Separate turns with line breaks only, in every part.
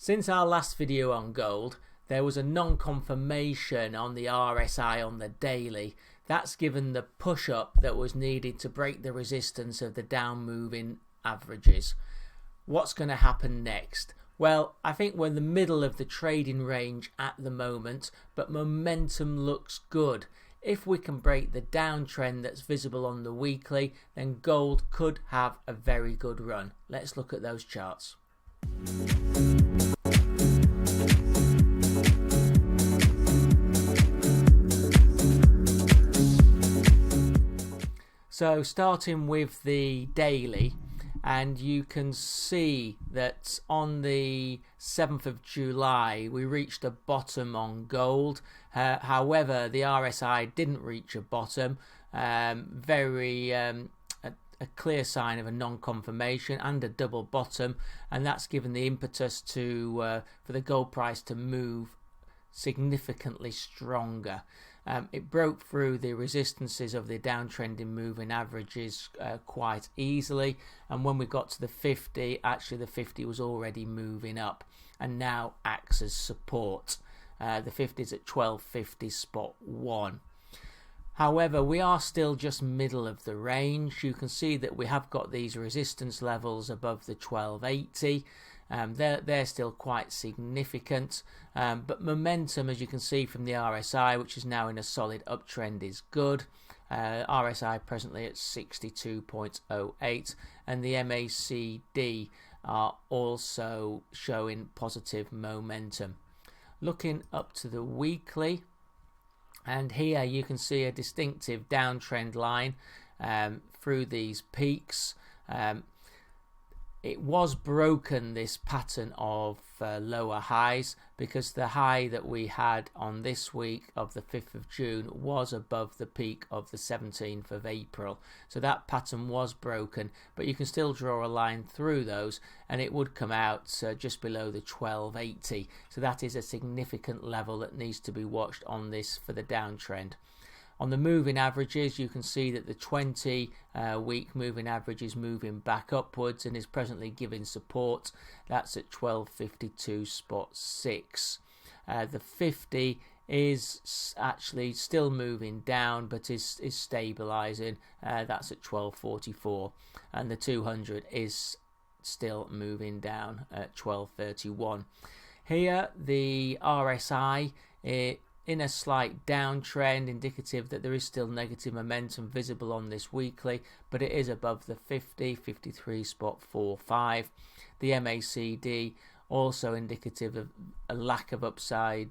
Since our last video on gold, there was a non-confirmation on the RSI on the daily. That's given the push-up that was needed to break the resistance of the down-moving averages. What's going to happen next? Well, I think we're in the middle of the trading range at the moment, but momentum looks good. If we can break the downtrend that's visible on the weekly, then gold could have a very good run. Let's look at those charts. So starting with the daily, and you can see that on the 7th of July we reached a bottom on gold. However, the RSI didn't reach a bottom. A clear sign of a non-confirmation and a double bottom, and that's given the impetus to for the gold price to move significantly stronger. It broke through the resistances of the downtrending moving averages quite easily, and when we got to the 50, actually the 50 was already moving up and now acts as support. The 50 is at 1250 spot 1. However, we are still just middle of the range. You can see that we have got these resistance levels above the 1280. They're still quite significant, but momentum, as you can see from the RSI, which is now in a solid uptrend, is good. RSI presently at 62.08, and the MACD are also showing positive momentum. Looking up to the weekly, and here you can see a distinctive downtrend line through these peaks. It was broken, this pattern of lower highs, because the high that we had on this week of the 5th of June was above the peak of the 17th of April. So that pattern was broken, but you can still draw a line through those and it would come out just below the 1280. So that is a significant level that needs to be watched on this for the downtrend. On the moving averages, you can see that the 20-week moving average is moving back upwards and is presently giving support. That's at 1252 spot 6. The 50 is actually still moving down, but is stabilizing. That's at 1244, and the 200 is still moving down at 1231. Here, the RSI in a slight downtrend, indicative that there is still negative momentum visible on this weekly, but it is above the 50, 53 spot 45. The MACD also indicative of a lack of upside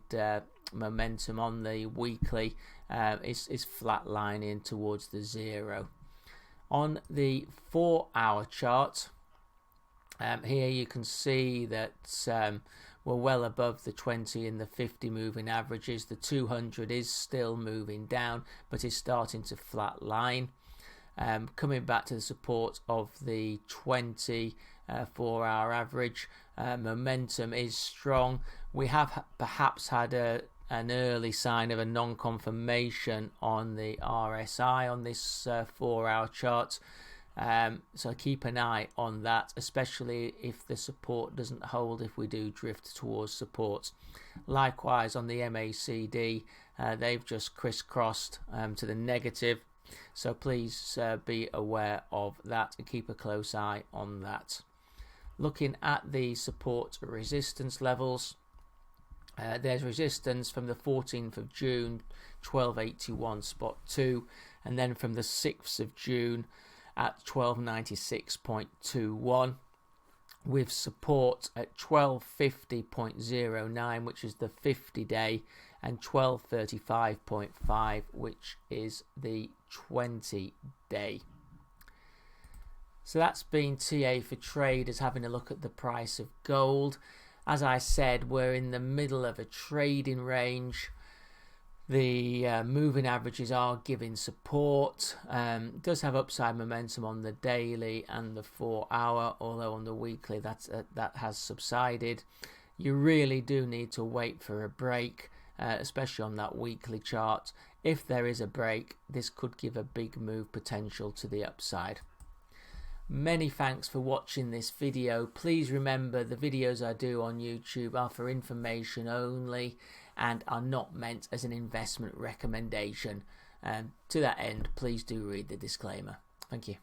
momentum on the weekly, is flatlining towards the 0. On the 4-hour chart, here you can see that we're well above the 20 and the 50 moving averages. The 200 is still moving down, but is starting to flatline. Coming back to the support of the 20 4-hour average, momentum is strong. We have perhaps had an early sign of a non-confirmation on the RSI on this 4-hour chart. So keep an eye on that, especially if the support doesn't hold, if we do drift towards support. Likewise on the MACD, they've just crisscrossed to the negative, so please be aware of that and keep a close eye on that. Looking at the support resistance levels, there's resistance from the 14th of June, 1281 spot 2, and then from the 6th of June at 1296.21, with support at 1250.09, which is the 50-day, and 1235.5, which is the 20-day. So that's been TA for traders, having a look at the price of gold. As I said, we're in the middle of a trading range. The moving averages are giving support. Does have upside momentum on the daily and the 4-hour, although on the weekly that has subsided. You really do need to wait for a break, especially on that weekly chart. If there is a break, this could give a big move potential to the upside. Many thanks for watching this video. Please remember the videos I do on YouTube are for information only and are not meant as an investment recommendation. To that end, please do read the disclaimer. Thank you.